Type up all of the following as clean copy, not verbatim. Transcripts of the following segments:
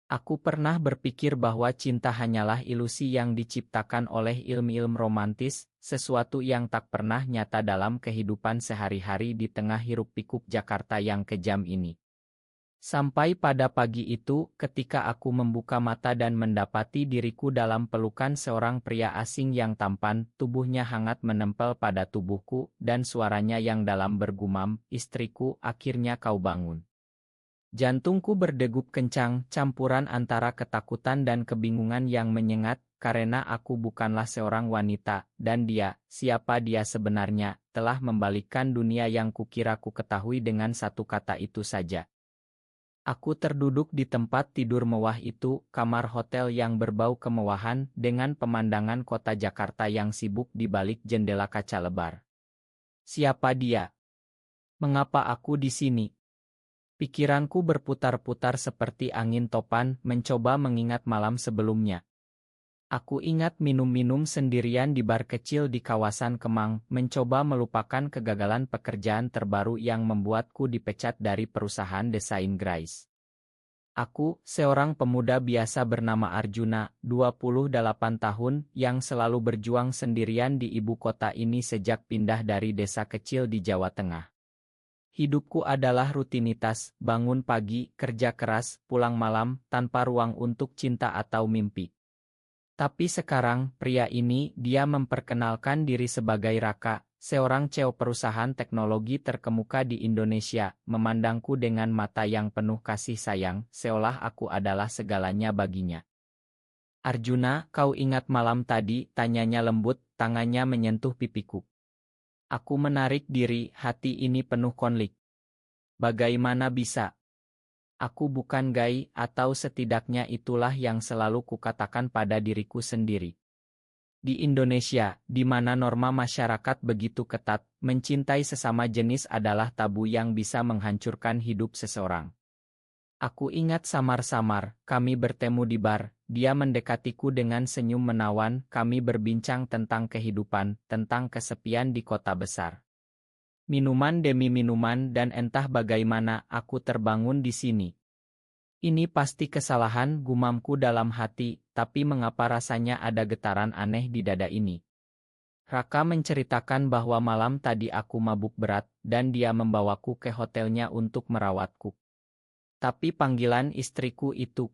Aku pernah berpikir bahwa cinta hanyalah ilusi yang diciptakan oleh ilmu-ilmu romantis, sesuatu yang tak pernah nyata dalam kehidupan sehari-hari di tengah hiruk-pikuk Jakarta yang kejam ini. Sampai pada pagi itu, ketika aku membuka mata dan mendapati diriku dalam pelukan seorang pria asing yang tampan, tubuhnya hangat menempel pada tubuhku, dan suaranya yang dalam bergumam, "Istriku, akhirnya kau bangun." Jantungku berdegup kencang, campuran antara ketakutan dan kebingungan yang menyengat, karena aku bukanlah seorang wanita, dan dia, siapa dia sebenarnya, telah membalikkan dunia yang kukira ku ketahui dengan satu kata itu saja. Aku terduduk di tempat tidur mewah itu, kamar hotel yang berbau kemewahan, dengan pemandangan kota Jakarta yang sibuk di balik jendela kaca lebar. Siapa dia? Mengapa aku di sini? Pikiranku berputar-putar seperti angin topan, mencoba mengingat malam sebelumnya. Aku ingat minum-minum sendirian di bar kecil di kawasan Kemang, mencoba melupakan kegagalan pekerjaan terbaru yang membuatku dipecat dari perusahaan desain Grace. Aku, seorang pemuda biasa bernama Arjuna, 28 tahun, yang selalu berjuang sendirian di ibu kota ini sejak pindah dari desa kecil di Jawa Tengah. Hidupku adalah rutinitas, bangun pagi, kerja keras, pulang malam, tanpa ruang untuk cinta atau mimpi. Tapi sekarang, pria ini, dia memperkenalkan diri sebagai Raka, seorang CEO perusahaan teknologi terkemuka di Indonesia, memandangku dengan mata yang penuh kasih sayang, seolah aku adalah segalanya baginya. "Arjuna, kau ingat malam tadi?" tanyanya lembut, tangannya menyentuh pipiku. Aku menarik diri, hati ini penuh konflik. Bagaimana bisa? Aku bukan gay, atau setidaknya itulah yang selalu kukatakan pada diriku sendiri. Di Indonesia, di mana norma masyarakat begitu ketat, mencintai sesama jenis adalah tabu yang bisa menghancurkan hidup seseorang. Aku ingat samar-samar, kami bertemu di bar, dia mendekatiku dengan senyum menawan, kami berbincang tentang kehidupan, tentang kesepian di kota besar. Minuman demi minuman dan entah bagaimana aku terbangun di sini. Ini pasti kesalahan, gumamku dalam hati, tapi mengapa rasanya ada getaran aneh di dada ini? Raka menceritakan bahwa malam tadi aku mabuk berat, dan dia membawaku ke hotelnya untuk merawatku. Tapi panggilan istriku itu.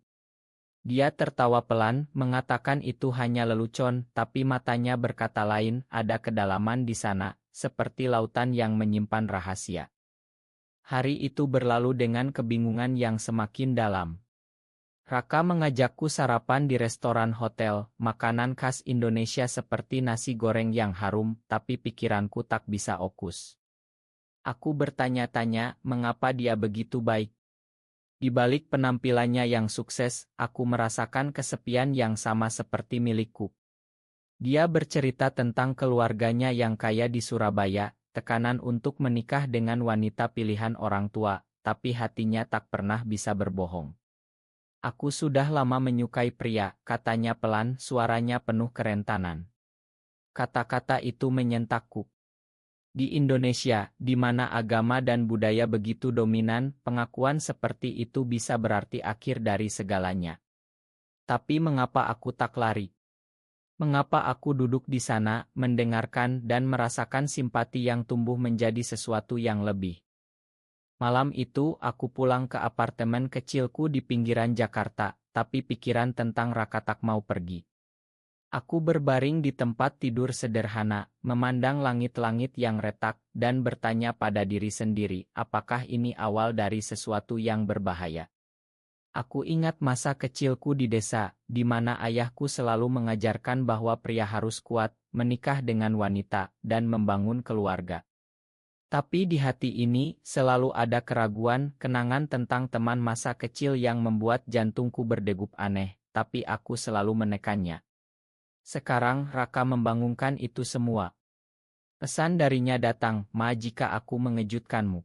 Dia tertawa pelan, mengatakan itu hanya lelucon, tapi matanya berkata lain, ada kedalaman di sana, seperti lautan yang menyimpan rahasia. Hari itu berlalu dengan kebingungan yang semakin dalam. Raka mengajakku sarapan di restoran hotel, makanan khas Indonesia seperti nasi goreng yang harum, tapi pikiranku tak bisa fokus. Aku bertanya-tanya, mengapa dia begitu baik? Di balik penampilannya yang sukses, aku merasakan kesepian yang sama seperti milikku. Dia bercerita tentang keluarganya yang kaya di Surabaya, tekanan untuk menikah dengan wanita pilihan orang tua, tapi hatinya tak pernah bisa berbohong. Aku sudah lama menyukai pria, katanya pelan, suaranya penuh kerentanan. Kata-kata itu menyentakku. Di Indonesia, di mana agama dan budaya begitu dominan, pengakuan seperti itu bisa berarti akhir dari segalanya. Tapi mengapa aku tak lari? Mengapa aku duduk di sana, mendengarkan dan merasakan simpati yang tumbuh menjadi sesuatu yang lebih? Malam itu, aku pulang ke apartemen kecilku di pinggiran Jakarta, tapi pikiran tentang Raka tak mau pergi. Aku berbaring di tempat tidur sederhana, memandang langit-langit yang retak, dan bertanya pada diri sendiri, apakah ini awal dari sesuatu yang berbahaya? Aku ingat masa kecilku di desa, di mana ayahku selalu mengajarkan bahwa pria harus kuat, menikah dengan wanita, dan membangun keluarga. Tapi di hati ini, selalu ada keraguan, kenangan tentang teman masa kecil yang membuat jantungku berdegup aneh, tapi aku selalu menekannya. Sekarang Raka membangunkan itu semua. Pesan darinya datang, "Ma, jika aku mengejutkanmu,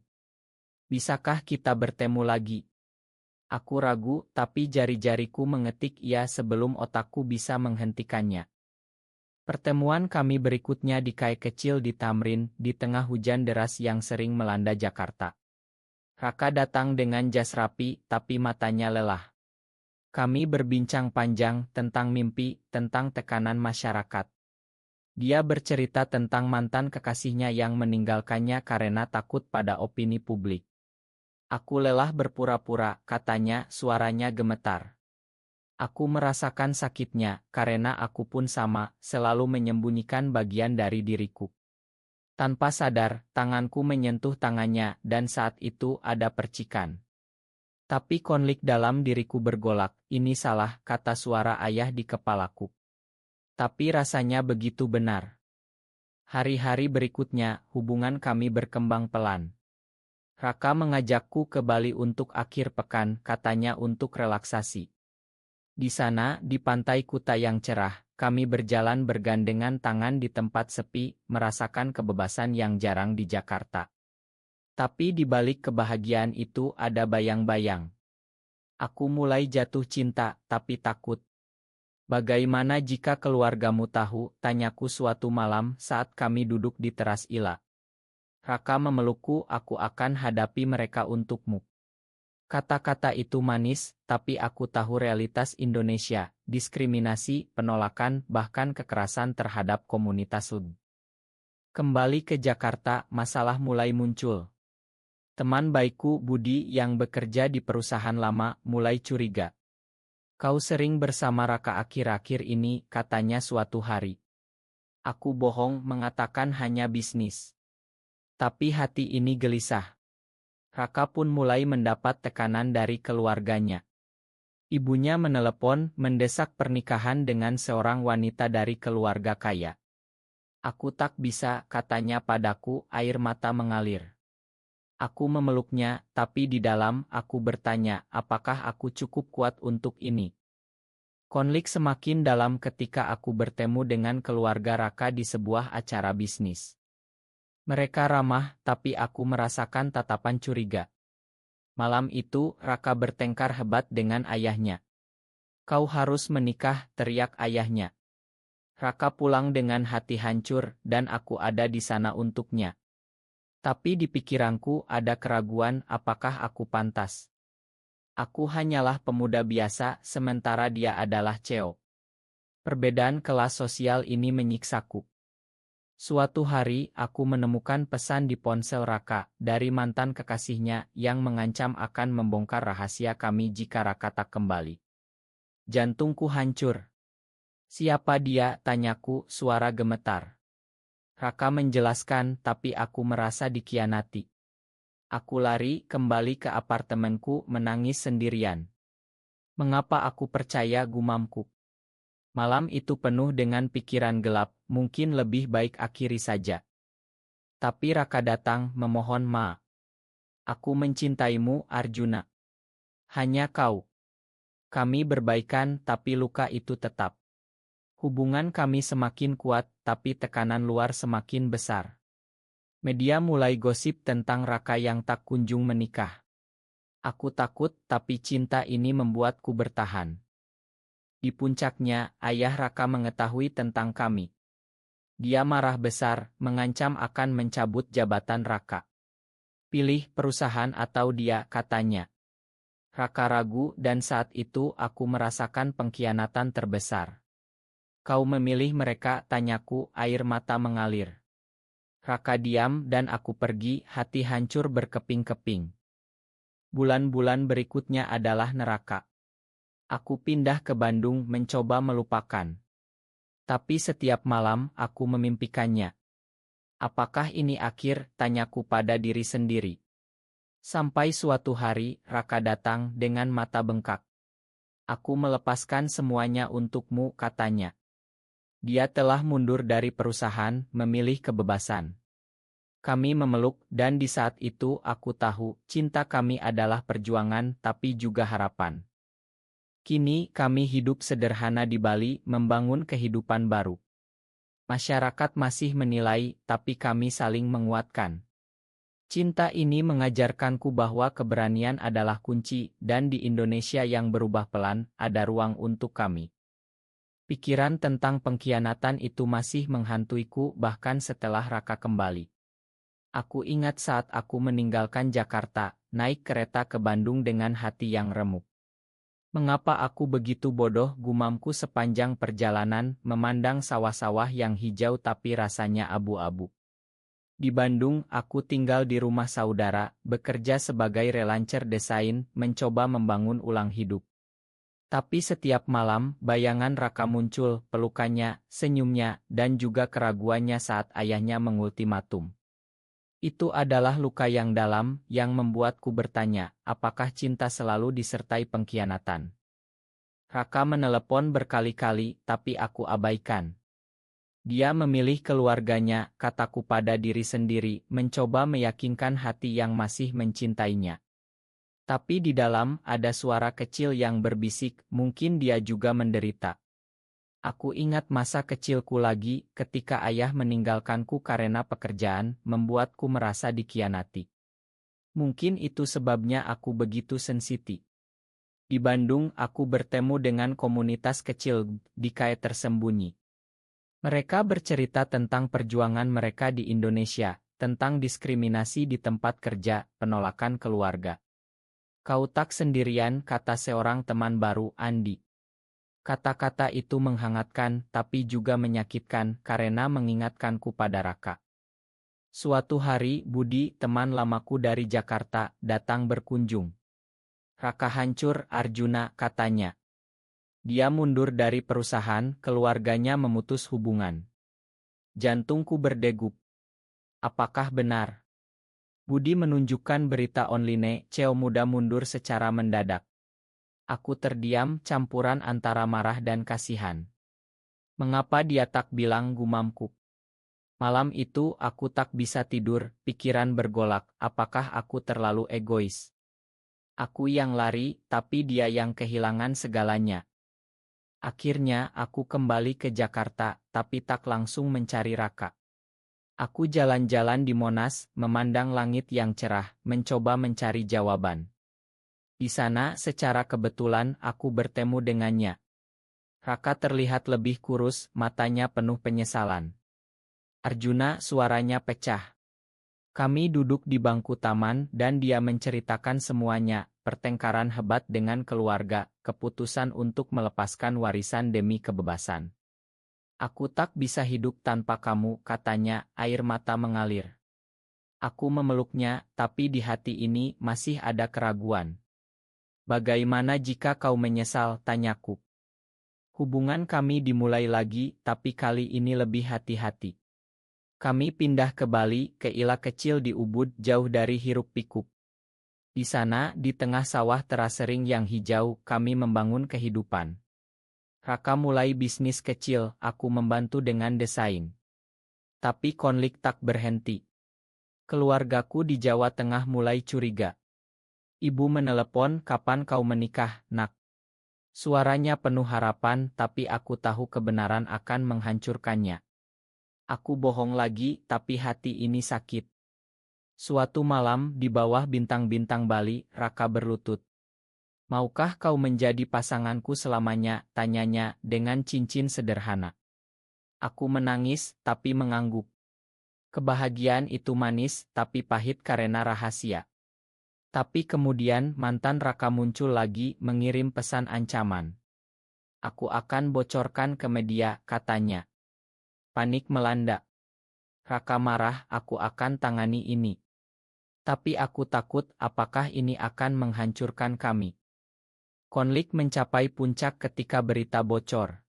bisakah kita bertemu lagi?" Aku ragu, tapi jari-jariku mengetik iya sebelum otakku bisa menghentikannya. Pertemuan kami berikutnya di kai kecil di Tamrin, di tengah hujan deras yang sering melanda Jakarta. Raka datang dengan jas rapi, tapi matanya lelah. Kami berbincang panjang tentang mimpi, tentang tekanan masyarakat. Dia bercerita tentang mantan kekasihnya yang meninggalkannya karena takut pada opini publik. Aku lelah berpura-pura, katanya, suaranya gemetar. Aku merasakan sakitnya, karena aku pun sama, selalu menyembunyikan bagian dari diriku. Tanpa sadar, tanganku menyentuh tangannya, dan saat itu ada percikan. Tapi konflik dalam diriku bergolak, ini salah, kata suara ayah di kepalaku. Tapi rasanya begitu benar. Hari-hari berikutnya, hubungan kami berkembang pelan. Raka mengajakku ke Bali untuk akhir pekan, katanya untuk relaksasi. Di sana, di pantai Kuta yang cerah, kami berjalan bergandengan tangan di tempat sepi, merasakan kebebasan yang jarang di Jakarta. Tapi di balik kebahagiaan itu ada bayang-bayang. Aku mulai jatuh cinta, tapi takut. Bagaimana jika keluargamu tahu, tanyaku suatu malam saat kami duduk di teras Ila. Raka memelukku, aku akan hadapi mereka untukmu. Kata-kata itu manis, tapi aku tahu realitas Indonesia, diskriminasi, penolakan, bahkan kekerasan terhadap komunitas Sud. Kembali ke Jakarta, masalah mulai muncul. Teman baikku Budi yang bekerja di perusahaan lama mulai curiga. Kau sering bersama Raka akhir-akhir ini, katanya suatu hari. Aku bohong mengatakan hanya bisnis. Tapi hati ini gelisah. Raka pun mulai mendapat tekanan dari keluarganya. Ibunya menelepon, mendesak pernikahan dengan seorang wanita dari keluarga kaya. Aku tak bisa, katanya padaku, air mata mengalir. Aku memeluknya, tapi di dalam aku bertanya, apakah aku cukup kuat untuk ini? Konflik semakin dalam ketika aku bertemu dengan keluarga Raka di sebuah acara bisnis. Mereka ramah, tapi aku merasakan tatapan curiga. Malam itu, Raka bertengkar hebat dengan ayahnya. Kau harus menikah, teriak ayahnya. Raka pulang dengan hati hancur, dan aku ada di sana untuknya. Tapi di pikiranku ada keraguan apakah aku pantas. Aku hanyalah pemuda biasa, sementara dia adalah CEO. Perbedaan kelas sosial ini menyiksaku. Suatu hari, aku menemukan pesan di ponsel Raka, dari mantan kekasihnya, yang mengancam akan membongkar rahasia kami jika Raka tak kembali. Jantungku hancur. Siapa dia, tanyaku, suara gemetar. Raka menjelaskan, tapi aku merasa dikhianati. Aku lari kembali ke apartemenku menangis sendirian. Mengapa aku percaya, gumamku? Malam itu penuh dengan pikiran gelap, mungkin lebih baik akhiri saja. Tapi Raka datang memohon maaf. Aku mencintaimu, Arjuna. Hanya kau. Kami berbaikan, tapi luka itu tetap. Hubungan kami semakin kuat, tapi tekanan luar semakin besar. Media mulai gosip tentang Raka yang tak kunjung menikah. Aku takut, tapi cinta ini membuatku bertahan. Di puncaknya, ayah Raka mengetahui tentang kami. Dia marah besar, mengancam akan mencabut jabatan Raka. Pilih perusahaan atau dia, katanya. Raka ragu, dan saat itu aku merasakan pengkhianatan terbesar. Kau memilih mereka, tanyaku, air mata mengalir. Raka diam dan aku pergi, hati hancur berkeping-keping. Bulan-bulan berikutnya adalah neraka. Aku pindah ke Bandung mencoba melupakan. Tapi setiap malam aku memimpikannya. Apakah ini akhir, tanyaku pada diri sendiri. Sampai suatu hari, Raka datang dengan mata bengkak. Aku melepaskan semuanya untukmu, katanya. Dia telah mundur dari perusahaan, memilih kebebasan. Kami memeluk, dan di saat itu aku tahu, cinta kami adalah perjuangan tapi juga harapan. Kini kami hidup sederhana di Bali, membangun kehidupan baru. Masyarakat masih menilai, tapi kami saling menguatkan. Cinta ini mengajarkanku bahwa keberanian adalah kunci, dan di Indonesia yang berubah pelan, ada ruang untuk kami. Pikiran tentang pengkhianatan itu masih menghantuiku bahkan setelah Raka kembali. Aku ingat saat aku meninggalkan Jakarta, naik kereta ke Bandung dengan hati yang remuk. Mengapa aku begitu bodoh, gumamku sepanjang perjalanan, memandang sawah-sawah yang hijau tapi rasanya abu-abu. Di Bandung, aku tinggal di rumah saudara, bekerja sebagai relancer desain, mencoba membangun ulang hidup. Tapi setiap malam, bayangan Raka muncul, pelukannya, senyumnya, dan juga keraguannya saat ayahnya mengultimatum. Itu adalah luka yang dalam, yang membuatku bertanya, apakah cinta selalu disertai pengkhianatan? Raka menelepon berkali-kali, tapi aku abaikan. Dia memilih keluarganya, kataku pada diri sendiri, mencoba meyakinkan hati yang masih mencintainya. Tapi di dalam ada suara kecil yang berbisik, mungkin dia juga menderita. Aku ingat masa kecilku lagi, ketika ayah meninggalkanku karena pekerjaan, membuatku merasa dikhianati. Mungkin itu sebabnya aku begitu sensitif. Di Bandung, aku bertemu dengan komunitas kecil di KAE tersembunyi. Mereka bercerita tentang perjuangan mereka di Indonesia, tentang diskriminasi di tempat kerja, penolakan keluarga. Kau tak sendirian, kata seorang teman baru, Andi. Kata-kata itu menghangatkan, tapi juga menyakitkan, karena mengingatkanku pada Raka. Suatu hari, Budi, teman lamaku dari Jakarta, datang berkunjung. Raka hancur, Arjuna, katanya. Dia mundur dari perusahaan, keluarganya memutus hubungan. Jantungku berdegup. Apakah benar? Budi menunjukkan berita online, CEO muda mundur secara mendadak. Aku terdiam, campuran antara marah dan kasihan. Mengapa dia tak bilang, gumamku? Malam itu aku tak bisa tidur, pikiran bergolak, apakah aku terlalu egois? Aku yang lari, tapi dia yang kehilangan segalanya. Akhirnya aku kembali ke Jakarta, tapi tak langsung mencari Raka. Aku jalan-jalan di Monas, memandang langit yang cerah, mencoba mencari jawaban. Di sana, secara kebetulan, aku bertemu dengannya. Raka terlihat lebih kurus, matanya penuh penyesalan. Arjuna, suaranya pecah. Kami duduk di bangku taman, dan dia menceritakan semuanya, pertengkaran hebat dengan keluarga, keputusan untuk melepaskan warisan demi kebebasan. Aku tak bisa hidup tanpa kamu, katanya, air mata mengalir. Aku memeluknya, tapi di hati ini masih ada keraguan. Bagaimana jika kau menyesal, tanyaku. Hubungan kami dimulai lagi, tapi kali ini lebih hati-hati. Kami pindah ke Bali, ke ila kecil di Ubud, jauh dari hiruk-pikuk. Di sana, di tengah sawah terasering yang hijau, kami membangun kehidupan. Raka mulai bisnis kecil, aku membantu dengan desain. Tapi konflik tak berhenti. Keluargaku di Jawa Tengah mulai curiga. Ibu menelepon, kapan kau menikah, nak? Suaranya penuh harapan, tapi aku tahu kebenaran akan menghancurkannya. Aku bohong lagi, tapi hati ini sakit. Suatu malam, di bawah bintang-bintang Bali, Raka berlutut. Maukah kau menjadi pasanganku selamanya, tanyanya, dengan cincin sederhana. Aku menangis, tapi mengangguk. Kebahagiaan itu manis, tapi pahit karena rahasia. Tapi kemudian mantan Raka muncul lagi, mengirim pesan ancaman. Aku akan bocorkan ke media, katanya. Panik melanda. Raka marah, aku akan tangani ini. Tapi aku takut, apakah ini akan menghancurkan kami. Konflik mencapai puncak ketika berita bocor.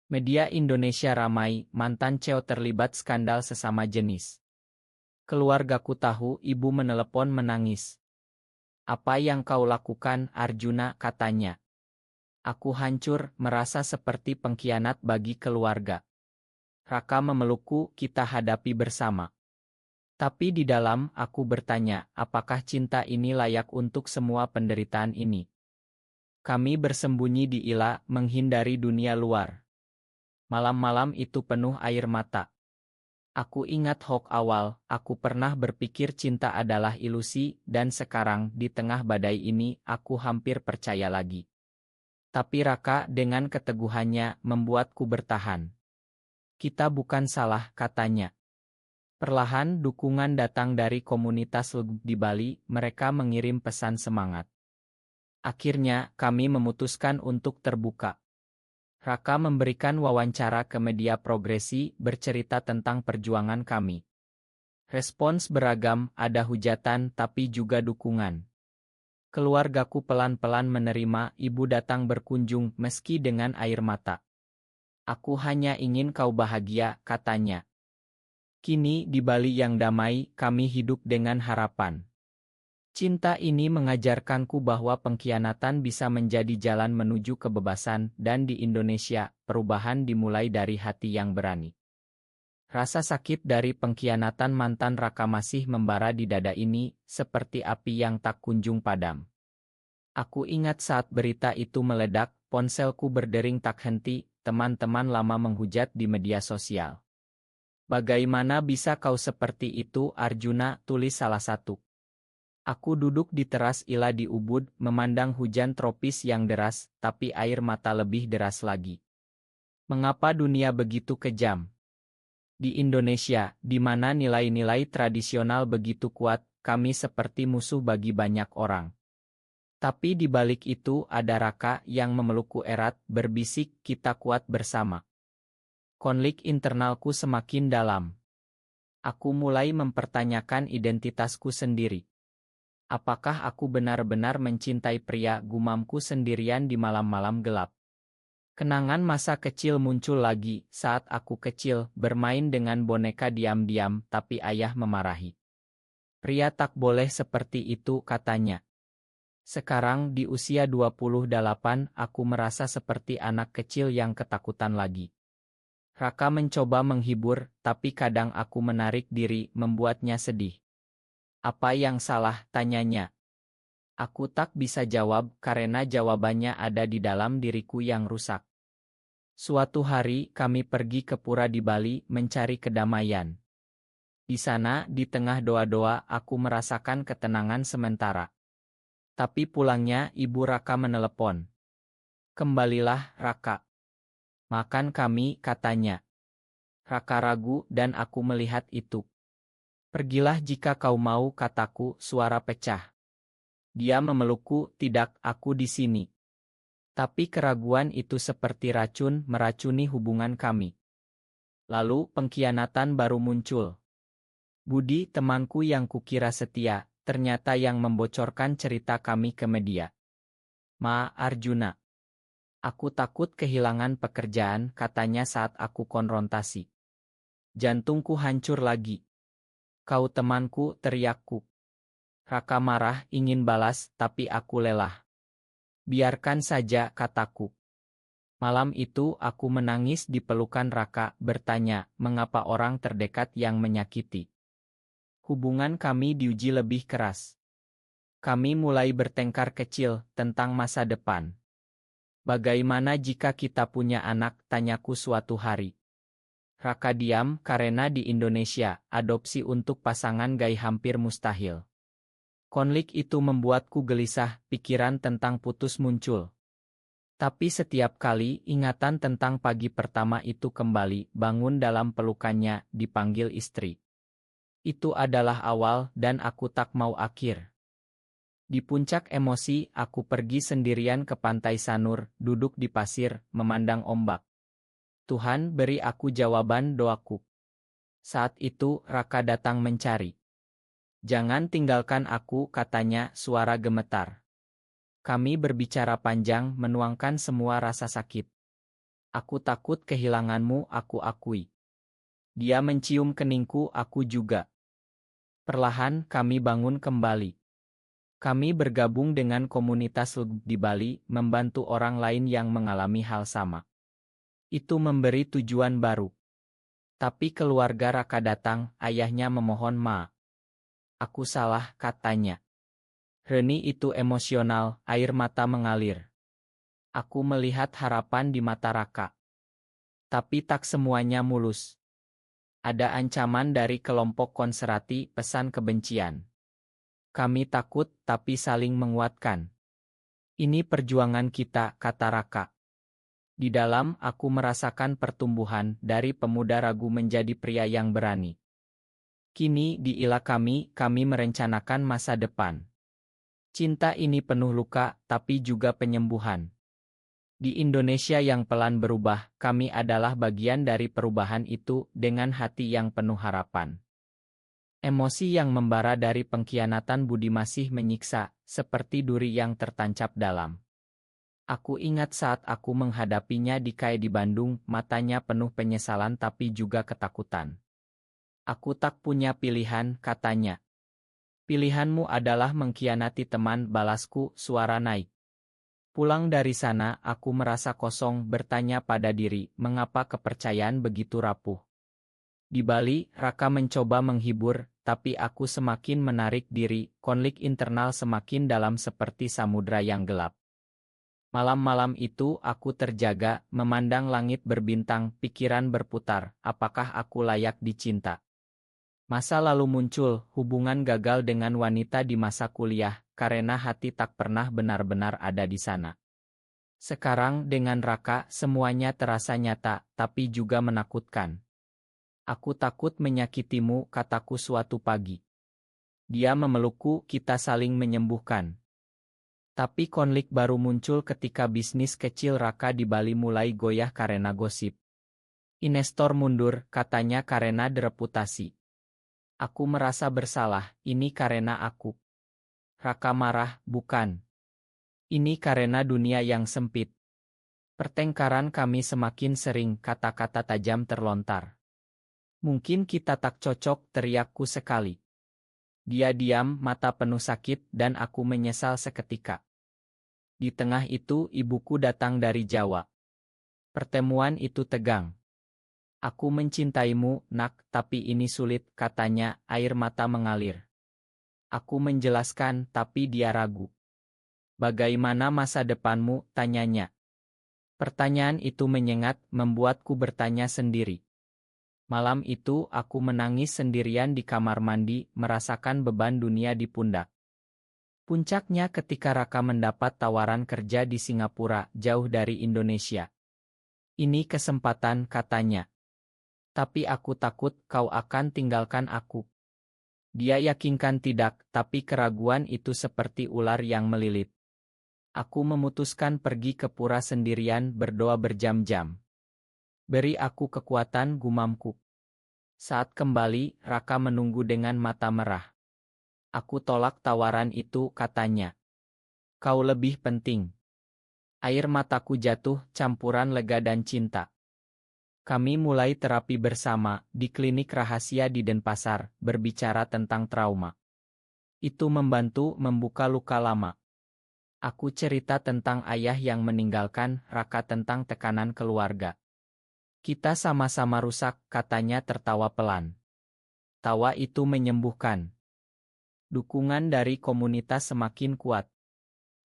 Media Indonesia ramai, mantan CEO terlibat skandal sesama jenis. Keluargaku tahu, ibu menelepon menangis. Apa yang kau lakukan, Arjuna, katanya. Aku hancur, merasa seperti pengkhianat bagi keluarga. Raka memelukku, kita hadapi bersama. Tapi di dalam, aku bertanya, apakah cinta ini layak untuk semua penderitaan ini? Kami bersembunyi di ila, menghindari dunia luar. Malam-malam itu penuh air mata. Aku ingat Hok awal, aku pernah berpikir cinta adalah ilusi, dan sekarang, di tengah badai ini, aku hampir percaya lagi. Tapi Raka, dengan keteguhannya, membuatku bertahan. Kita bukan salah, katanya. Perlahan, dukungan datang dari komunitas LGB di Bali, mereka mengirim pesan semangat. Akhirnya, kami memutuskan untuk terbuka. Raka memberikan wawancara ke media progresi, bercerita tentang perjuangan kami. Respons beragam, ada hujatan tapi juga dukungan. Keluargaku pelan-pelan menerima, ibu datang berkunjung meski dengan air mata. Aku hanya ingin kau bahagia, katanya. Kini di Bali yang damai, kami hidup dengan harapan. Cinta ini mengajarkanku bahwa pengkhianatan bisa menjadi jalan menuju kebebasan, dan di Indonesia, perubahan dimulai dari hati yang berani. Rasa sakit dari pengkhianatan mantan Raka masih membara di dada ini, seperti api yang tak kunjung padam. Aku ingat saat berita itu meledak, ponselku berdering tak henti, teman-teman lama menghujat di media sosial. Bagaimana bisa kau seperti itu, Arjuna, tulis salah satu. Aku duduk di teras Ila di Ubud, memandang hujan tropis yang deras, tapi air mata lebih deras lagi. Mengapa dunia begitu kejam? Di Indonesia, di mana nilai-nilai tradisional begitu kuat, kami seperti musuh bagi banyak orang. Tapi di balik itu ada Raka yang memelukku erat, berbisik, kita kuat bersama. Konflik internalku semakin dalam. Aku mulai mempertanyakan identitasku sendiri. Apakah aku benar-benar mencintai pria, gumamku sendirian di malam-malam gelap. Kenangan masa kecil muncul lagi, saat aku kecil, bermain dengan boneka diam-diam, tapi ayah memarahi. Pria tak boleh seperti itu, katanya. Sekarang di usia 28, aku merasa seperti anak kecil yang ketakutan lagi. Raka mencoba menghibur, tapi kadang aku menarik diri, membuatnya sedih. Apa yang salah, tanyanya. Aku tak bisa jawab karena jawabannya ada di dalam diriku yang rusak. Suatu hari kami pergi ke pura di Bali mencari kedamaian. Di sana, di tengah doa-doa, aku merasakan ketenangan sementara. Tapi pulangnya ibu Raka menelepon. Kembalilah, Raka. Makan kami, katanya. Raka ragu dan aku melihat itu. Pergilah jika kau mau, kataku, suara pecah. Dia memelukku, tidak, aku di sini. Tapi keraguan itu seperti racun meracuni hubungan kami. Lalu pengkhianatan baru muncul. Budi, temanku yang kukira setia, ternyata yang membocorkan cerita kami ke media. Arjuna. Aku takut kehilangan pekerjaan, katanya saat aku konfrontasi. Jantungku hancur lagi. Kau temanku, teriakku. Raka marah, ingin balas, tapi aku lelah. Biarkan saja, kataku. Malam itu aku menangis di pelukan Raka, bertanya, mengapa orang terdekat yang menyakiti. Hubungan kami diuji lebih keras. Kami mulai bertengkar kecil tentang masa depan. Bagaimana jika kita punya anak, tanyaku suatu hari. Raka diam karena di Indonesia, adopsi untuk pasangan gay hampir mustahil. Konflik itu membuatku gelisah, pikiran tentang putus muncul. Tapi setiap kali ingatan tentang pagi pertama itu kembali, bangun dalam pelukannya, dipanggil istri. Itu adalah awal dan aku tak mau akhir. Di puncak emosi, aku pergi sendirian ke pantai Sanur, duduk di pasir, memandang ombak. Tuhan beri aku jawaban doaku. Saat itu, Raka datang mencari. Jangan tinggalkan aku, katanya, suara gemetar. Kami berbicara panjang, menuangkan semua rasa sakit. Aku takut kehilanganmu, aku akui. Dia mencium keningku, aku juga. Perlahan kami bangun kembali. Kami bergabung dengan komunitas di Bali, membantu orang lain yang mengalami hal sama. Itu memberi tujuan baru. Tapi keluarga Raka datang, ayahnya memohon maaf. Aku salah, katanya. Reni itu emosional, air mata mengalir. Aku melihat harapan di mata Raka. Tapi tak semuanya mulus. Ada ancaman dari kelompok konservatif, pesan kebencian. Kami takut, tapi saling menguatkan. Ini perjuangan kita, kata Raka. Di dalam, aku merasakan pertumbuhan dari pemuda ragu menjadi pria yang berani. Kini, di Ila kami merencanakan masa depan. Cinta ini penuh luka, tapi juga penyembuhan. Di Indonesia yang pelan berubah, kami adalah bagian dari perubahan itu dengan hati yang penuh harapan. Emosi yang membara dari pengkhianatan budi masih menyiksa, seperti duri yang tertancap dalam. Aku ingat saat aku menghadapinya di Kai di Bandung, matanya penuh penyesalan tapi juga ketakutan. Aku tak punya pilihan, katanya. Pilihanmu adalah mengkhianati teman, balasku, suara naik. Pulang dari sana, aku merasa kosong, bertanya pada diri, mengapa kepercayaan begitu rapuh. Di Bali, Raka mencoba menghibur, tapi aku semakin menarik diri, konflik internal semakin dalam seperti samudra yang gelap. Malam-malam itu aku terjaga, memandang langit berbintang, pikiran berputar, apakah aku layak dicinta? Masa lalu muncul, hubungan gagal dengan wanita di masa kuliah, karena hati tak pernah benar-benar ada di sana. Sekarang dengan Raka, semuanya terasa nyata, tapi juga menakutkan. Aku takut menyakitimu, kataku suatu pagi. Dia memelukku, kita saling menyembuhkan. Tapi konflik baru muncul ketika bisnis kecil Raka di Bali mulai goyah karena gosip. Investor mundur, katanya karena dereputasi. Aku merasa bersalah, ini karena aku. Raka marah, bukan. Ini karena dunia yang sempit. Pertengkaran kami semakin sering, kata-kata tajam terlontar. Mungkin kita tak cocok, teriakku sekali. Dia diam, mata penuh sakit, dan aku menyesal seketika. Di tengah itu, ibuku datang dari Jawa. Pertemuan itu tegang. Aku mencintaimu, nak, tapi ini sulit, katanya, air mata mengalir. Aku menjelaskan, tapi dia ragu. Bagaimana masa depanmu, tanyanya. Pertanyaan itu menyengat, membuatku bertanya sendiri. Malam itu aku menangis sendirian di kamar mandi, merasakan beban dunia di pundak. Puncaknya ketika Raka mendapat tawaran kerja di Singapura, jauh dari Indonesia. Ini kesempatan, katanya. Tapi aku takut kau akan tinggalkan aku. Dia yakinkan tidak, tapi keraguan itu seperti ular yang melilit. Aku memutuskan pergi ke pura sendirian, berdoa berjam-jam. Beri aku kekuatan, gumamku. Saat kembali, Raka menunggu dengan mata merah. Aku tolak tawaran itu, katanya. Kau lebih penting. Air mataku jatuh, campuran lega dan cinta. Kami mulai terapi bersama, di klinik rahasia di Denpasar, berbicara tentang trauma. Itu membantu membuka luka lama. Aku cerita tentang ayah yang meninggalkan, Raka tentang tekanan keluarga. Kita sama-sama rusak, katanya tertawa pelan. Tawa itu menyembuhkan. Dukungan dari komunitas semakin kuat.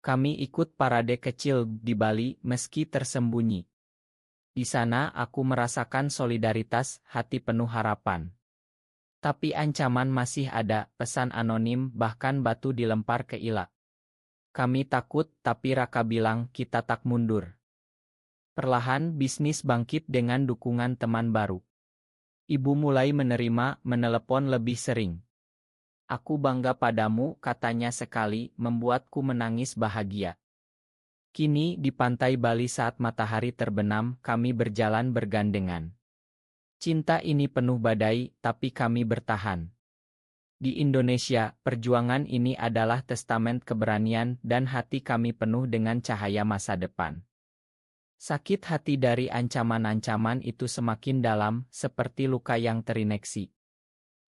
Kami ikut parade kecil di Bali meski tersembunyi. Di sana aku merasakan solidaritas, hati penuh harapan. Tapi ancaman masih ada, pesan anonim, bahkan batu dilempar ke Ila. Kami takut, tapi Raka bilang kita tak mundur. Perlahan bisnis bangkit dengan dukungan teman baru. Ibu mulai menerima, menelepon lebih sering. Aku bangga padamu, katanya sekali, membuatku menangis bahagia. Kini, di pantai Bali saat matahari terbenam, kami berjalan bergandengan. Cinta ini penuh badai, tapi kami bertahan. Di Indonesia, perjuangan ini adalah testamen keberanian dan hati kami penuh dengan cahaya masa depan. Sakit hati dari ancaman-ancaman itu semakin dalam, seperti luka yang terinfeksi.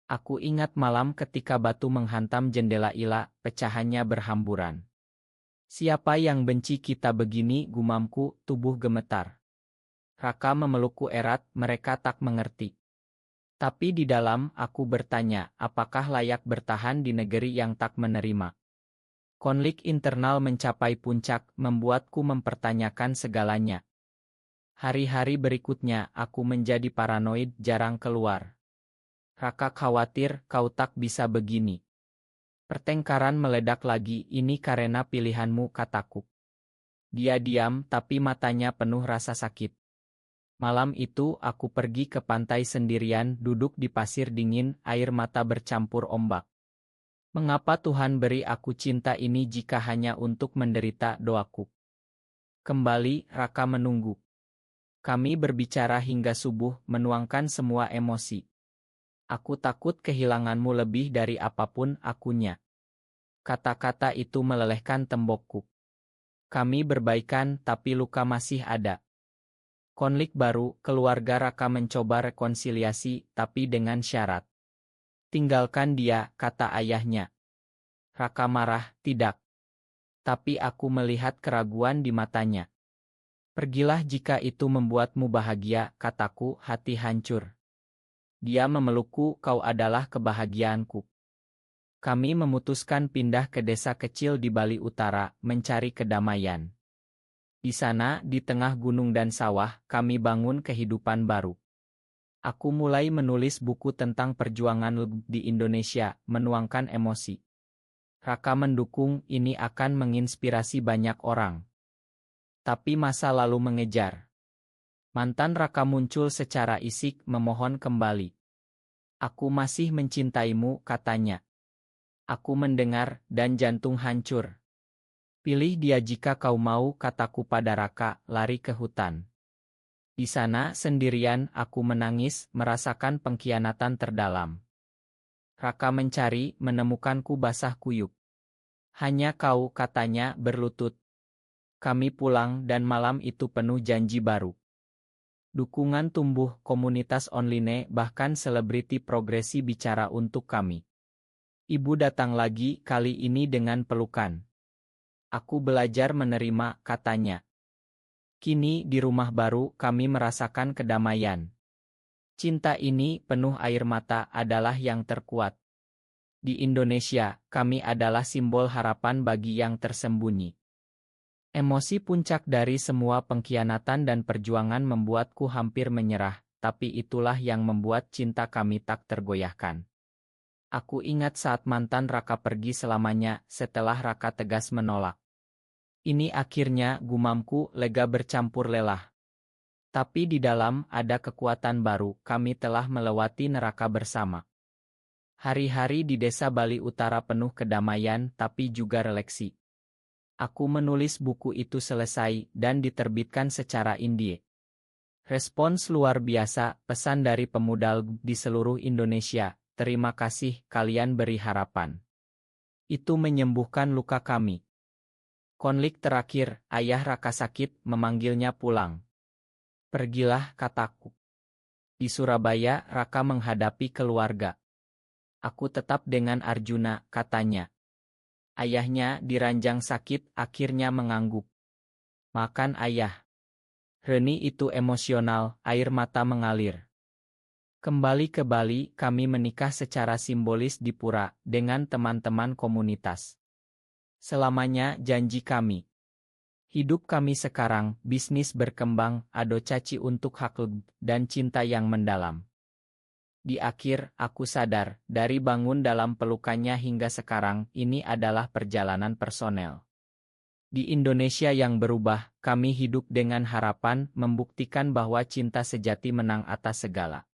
Aku ingat malam ketika batu menghantam jendela Ila, pecahannya berhamburan. Siapa yang benci kita begini, gumamku, tubuh gemetar. Raka memelukku erat, mereka tak mengerti. Tapi di dalam, aku bertanya, apakah layak bertahan di negeri yang tak menerima? Konflik internal mencapai puncak, membuatku mempertanyakan segalanya. Hari-hari berikutnya, aku menjadi paranoid, jarang keluar. Raka khawatir, kau tak bisa begini. Pertengkaran meledak lagi, ini karena pilihanmu, kataku. Dia diam, tapi matanya penuh rasa sakit. Malam itu, aku pergi ke pantai sendirian, duduk di pasir dingin, air mata bercampur ombak. Mengapa Tuhan beri aku cinta ini jika hanya untuk menderita? Doaku. Kembali, Raka menunggu. Kami berbicara hingga subuh, menuangkan semua emosi. Aku takut kehilanganmu lebih dari apapun akunya. Kata-kata itu melelehkan tembokku. Kami berbaikan, tapi luka masih ada. Konflik baru, keluarga Raka mencoba rekonsiliasi, tapi dengan syarat. Tinggalkan dia, kata ayahnya. Raka marah, tidak. Tapi aku melihat keraguan di matanya. Pergilah jika itu membuatmu bahagia, kataku, hati hancur. Dia memelukku, kau adalah kebahagiaanku. Kami memutuskan pindah ke desa kecil di Bali Utara, mencari kedamaian. Di sana, di tengah gunung dan sawah, kami bangun kehidupan baru. Aku mulai menulis buku tentang perjuangan di Indonesia, menuangkan emosi. Raka mendukung, ini akan menginspirasi banyak orang. Tapi masa lalu mengejar. Mantan Raka muncul secara isik, memohon kembali. Aku masih mencintaimu, katanya. Aku mendengar, dan jantung hancur. Pilih dia jika kau mau, kataku pada Raka, lari ke hutan. Di sana, sendirian, aku menangis, merasakan pengkhianatan terdalam. Raka mencari, menemukanku basah kuyup. Hanya kau, katanya, berlutut. Kami pulang dan malam itu penuh janji baru. Dukungan tumbuh, komunitas online, bahkan selebriti progresi bicara untuk kami. Ibu datang lagi, kali ini dengan pelukan. Aku belajar menerima, katanya. Kini, di rumah baru, kami merasakan kedamaian. Cinta ini, penuh air mata, adalah yang terkuat. Di Indonesia, kami adalah simbol harapan bagi yang tersembunyi. Emosi puncak dari semua pengkhianatan dan perjuangan membuatku hampir menyerah, tapi itulah yang membuat cinta kami tak tergoyahkan. Aku ingat saat mantan Raka pergi selamanya, setelah Raka tegas menolak. Ini akhirnya, gumamku, lega bercampur lelah. Tapi di dalam, ada kekuatan baru, kami telah melewati neraka bersama. Hari-hari di desa Bali Utara penuh kedamaian, tapi juga refleksi. Aku menulis buku itu selesai, dan diterbitkan secara indie. Respons luar biasa, pesan dari pemuda di seluruh Indonesia. Terima kasih, kalian beri harapan. Itu menyembuhkan luka kami. Konflik terakhir, ayah Raka sakit, memanggilnya pulang. Pergilah, kataku. Di Surabaya, Raka menghadapi keluarga. Aku tetap dengan Arjuna, katanya. Ayahnya diranjang sakit, akhirnya mengangguk. Makan ayah. Reni itu emosional, air mata mengalir. Kembali ke Bali, kami menikah secara simbolis di pura, dengan teman-teman komunitas. Selamanya janji kami. Hidup kami sekarang, bisnis berkembang, ado caci untuk hak dan cinta yang mendalam. Di akhir, aku sadar, dari bangun dalam pelukannya hingga sekarang, ini adalah perjalanan personel. Di Indonesia yang berubah, kami hidup dengan harapan, membuktikan bahwa cinta sejati menang atas segala.